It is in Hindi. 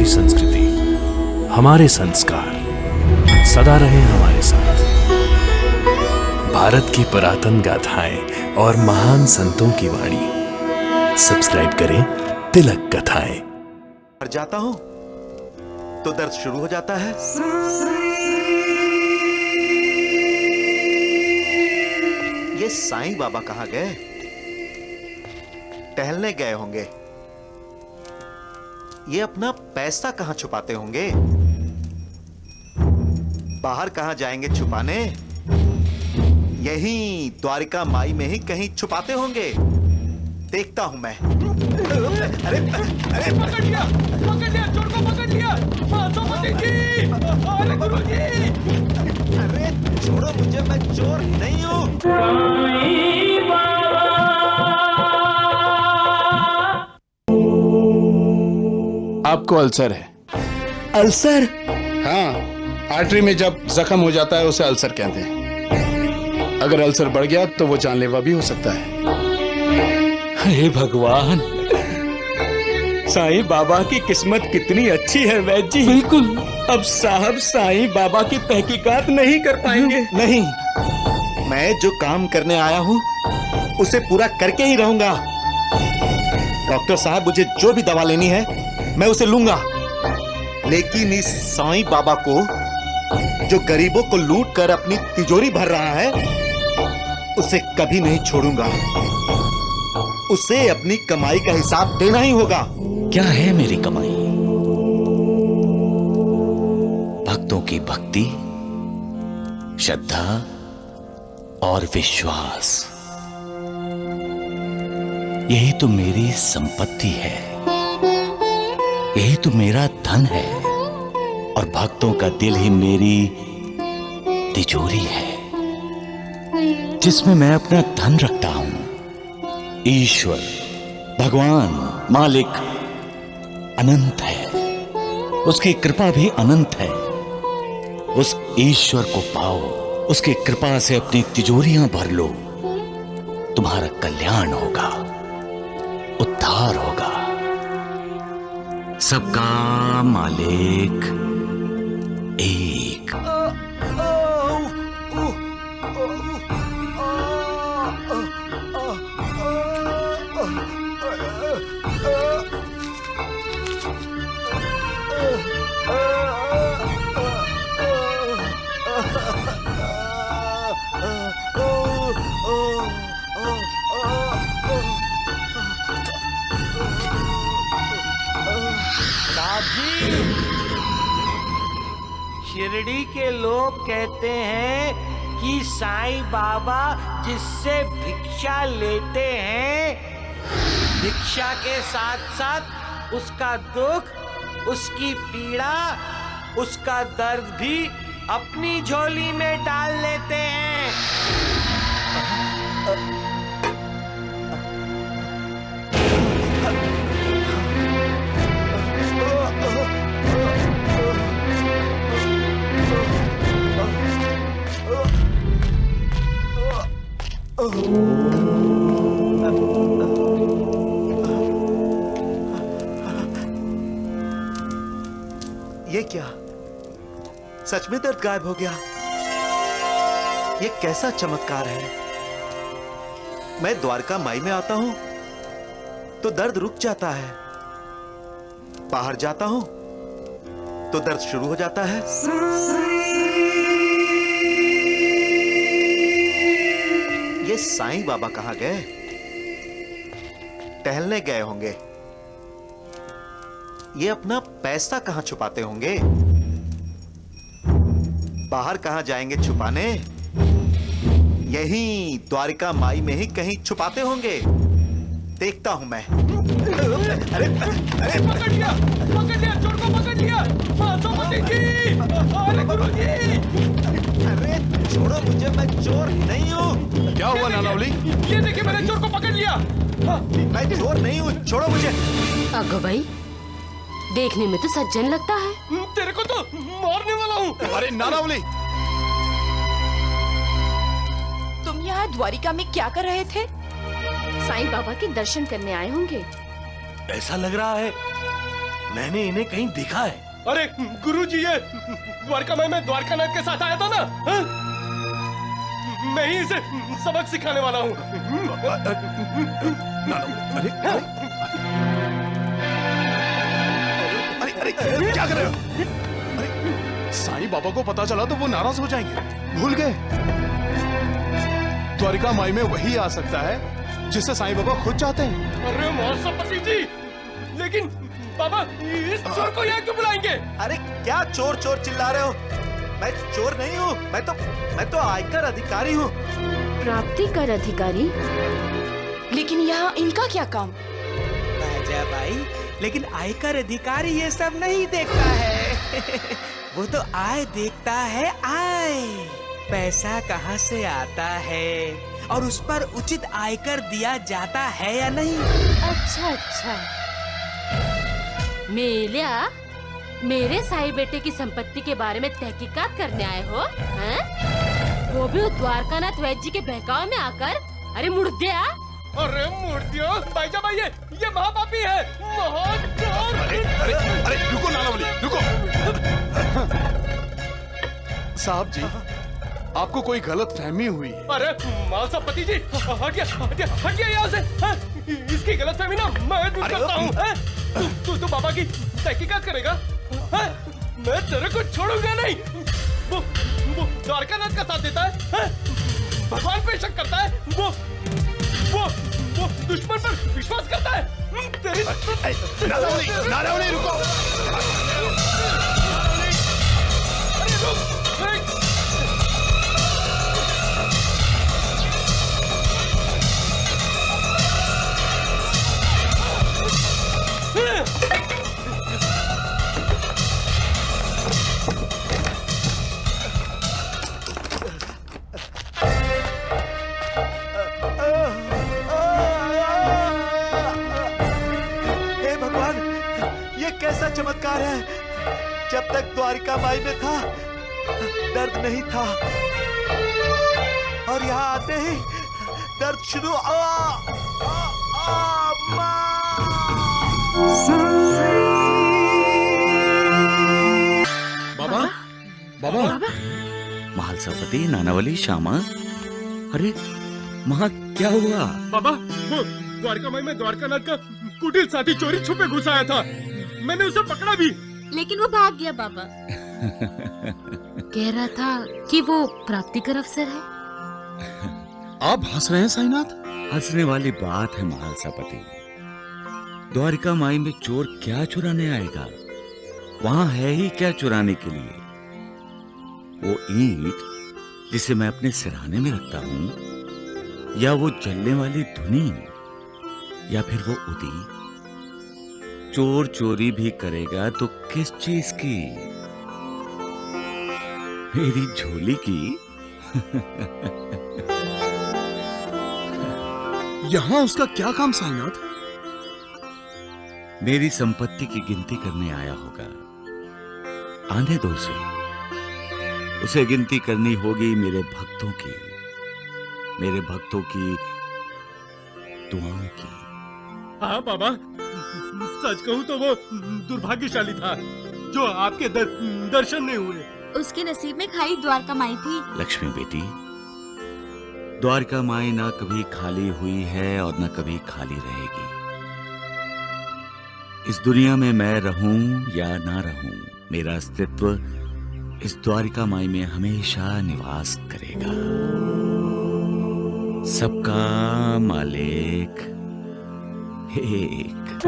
हमारी संस्कृति, हमारे संस्कार सदा रहे हमारे साथ। भारत की पुरातन गाथाएं और महान संतों की वाणी। सब्सक्राइब करें तिलक कथाएं। मर जाता हूं तो दर्द शुरू हो जाता है। ये साईं बाबा कहां गए? टहलने गए होंगे। ये अपना पैसा कहां छुपाते होंगे? बाहर कहां जाएंगे छुपाने? यहीं द्वारिका माई में ही कहीं छुपाते होंगे। देखता हूं मैं। अरे पकड़ लिया, चोर को पकड़ लिया। माधवपति जी, अरे गुरुजी। अरे छोड़ो मुझे, मैं चोर नहीं हूं। आपको अल्सर है। अल्सर? हाँ, आर्टरी में जब जख्म हो जाता है उसे अल्सर कहते हैं। अगर अल्सर बढ़ गया तो वो जानलेवा भी हो सकता है। हे भगवान, साईं बाबा की किस्मत कितनी अच्छी है वैद्य जी। बिल्कुल। अब साहब साईं बाबा की तहकीकात नहीं कर पाएंगे। नहीं, मैं जो काम करने आया हूं उसे पूरा करके ही रहूंगा। डॉक्टर साहब, मुझे जो भी दवा लेनी है मैं उसे लूंगा, लेकिन इस साईं बाबा को जो गरीबों को लूट कर अपनी तिजोरी भर रहा है उसे कभी नहीं छोड़ूंगा। उसे अपनी कमाई का हिसाब देना ही होगा। क्या है मेरी कमाई? भक्तों की भक्ति, श्रद्धा और विश्वास, यही तो मेरी संपत्ति है, यही तो मेरा धन है। और भक्तों का दिल ही मेरी तिजोरी है जिसमें मैं अपना धन रखता हूं। ईश्वर, भगवान, मालिक अनंत है, उसकी कृपा भी अनंत है। उस ईश्वर को पाओ, उसकी कृपा से अपनी तिजोरियां भर लो, तुम्हारा कल्याण होगा, उद्धार होगा। सबका मालिक एक। शिरडी के लोग कहते हैं कि साईं बाबा जिससे भिक्षा लेते हैं, भिक्षा के साथ साथ उसका दुख, उसकी पीड़ा, उसका दर्द भी अपनी झोली में डाल लेते हैं। ये क्या? सच में दर्द गायब हो गया? ये कैसा चमत्कार है? मैं द्वारका माई में आता हूं तो दर्द रुक जाता है, बाहर जाता हूं तो दर्द शुरू हो जाता है। ये साईं बाबा कहां गए? टहलने गए होंगे। ये अपना पैसा कहां छुपाते होंगे? बाहर कहां जाएंगे छुपाने? यहीं द्वारिका माई में ही कहीं छुपाते होंगे। देखता हूं मैं। अरे पकड़ लिया, चोर को पकड़ लिया। माधवपति जी, अरे गुरुजी। अरे छोड़ो मुझे, मैं चोर नहीं हूं। क्या हुआ नानावली? ये देखिए, मैंने चोर को पकड़ लिया। मैं चोर नहीं हूं, छोड़ो मुझे। अगो भाई, देखने में तो सज्जन लगता है। तेरे को तो मारने वाला हूँ। अरे नानावली, तुम यहाँ द्वारिका में क्या कर रहे थे? साईं बाबा के दर्शन करने आए होंगे। ऐसा लग रहा है मैंने इन्हें कहीं देखा है। अरे गुरुजी, ये द्वारका में द्वारकानाथ के साथ आया था ना? हाँ? मैं ही इसे सबक सिखाने वाला हूँ। अरे क्या कर रहे हो? अरे साईं बाबा को पता चला तो वो नाराज हो जाएंगे। भूल गए, द्वारिका माई में वही आ सकता है जिससे साईं बाबा खुद चाहते हैं। अरे महासपति जी, लेकिन बाबा इस चोर को यहाँ क्यों बुलाएंगे? अरे क्या चोर चोर चिल्ला रहे हो? मैं चोर नहीं हूँ, मैं तो आयकर अधिकारी हूँ। प्राप्ति कर अधिकारी? लेकिन यहाँ इनका क्या काम? राजा भाई, लेकिन आयकर अधिकारी ये सब नहीं देखता है। वो तो आय देखता है, आय। पैसा कहाँ से आता है और उस पर उचित आयकर दिया जाता है या नहीं। अच्छा, मेलिया, मेरे साई बेटे की संपत्ति के बारे में तहकीकात करने आए हो? हैं? वो भी द्वारकानाथ वैद्य जी के बहकावे में आकर? अरे मुर्दिया! अरे मूर्तियों, भाईजा भाई, ये महापापी है, महाचोर। अरे रुको नानावली, रुको। साहब जी, आपको कोई गलत फहमी हुई है। अरे महासपति जी, हटिए यहाँ से। हाँ? इसकी गलत फहमी ना मैं दूर करता हूँ। तू बाबा की तहकीकात करेगा? हाँ? मैं तेरे को छोड़ूंगा नहीं। वो द्वारकानाथ का साथ देता है, हाँ? भगवान पे शक करता है, वो दुश्मन पर विश्वास करता है। तेरी नानावली रुको। अरे रुक। कैसा चमत्कार है? जब तक द्वारिका माई में था दर्द नहीं था, और यहाँ आते ही दर्द शुरू। बाबा, बाबा, महालसापति, नानावली, श्यामा, अरे वहाँ क्या हुआ? बाबा, वो द्वारका माई में द्वारकानाथ का कुटिल साथी चोरी छुपे घुस आया था। मैंने उसे पकड़ा भी, लेकिन वो भाग गया बाबा। कह रहा था कि वो प्राप्ति कर अफसर है। आप हंस रहे हैं साईनाथ? हंसने वाली बात है महालसापति। द्वारिका माई में चोर क्या चुराने आएगा? वहां है ही क्या चुराने के लिए? वो ईंट जिसे मैं अपने सिरहाने में रखता हूं, या वो जलने वाली धुनी, या फिर वो उदी? चोर चोरी भी करेगा तो किस चीज की? मेरी झोली की। यहाँ उसका क्या काम साईनाथ? मेरी संपत्ति की गिनती करने आया होगा। आने दो उसे गिनती करनी होगी मेरे भक्तों की दुआओं की। हाँ बाबा, सच कहूँ तो वो दुर्भाग्यशाली था जो आपके दर्शन नहीं हुए। उसके नसीब में खाली द्वारका माई थी। लक्ष्मी बेटी, द्वारका माई ना कभी खाली हुई है और ना कभी खाली रहेगी। इस दुनिया में मैं रहूं या ना रहूं, मेरा अस्तित्व इस द्वारिका माई में हमेशा निवास करेगा। सबका मालिक एक।